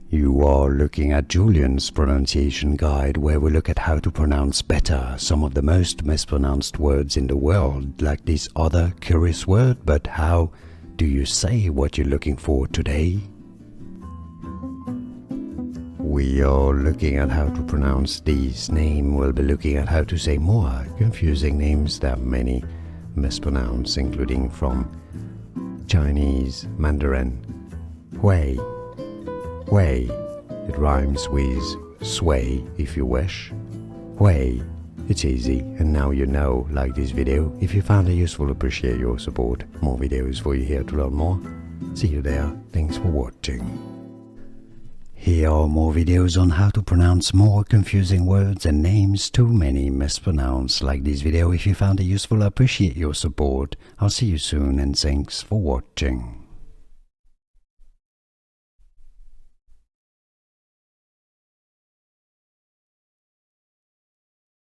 You are looking at Julian's pronunciation guide, where we look at how to pronounce better some of the most mispronounced words in the world, like this other curious word. But how do you say what you're looking for today? We are looking at how to pronounce these names. We'll be looking at how to say more confusing names that many mispronounce, including from Chinese, Mandarin, Hui. Hui, it rhymes with sway if you wish. Hui, it's easy, and now you know. Like this video. If you found it useful, appreciate your support. More videos for you here to learn more. See you there. Thanks for watching. Here are more videos on how to pronounce more confusing words and names too many mispronounced. Like this video. If you found it useful, appreciate your support. I'll see you soon, and thanks for watching.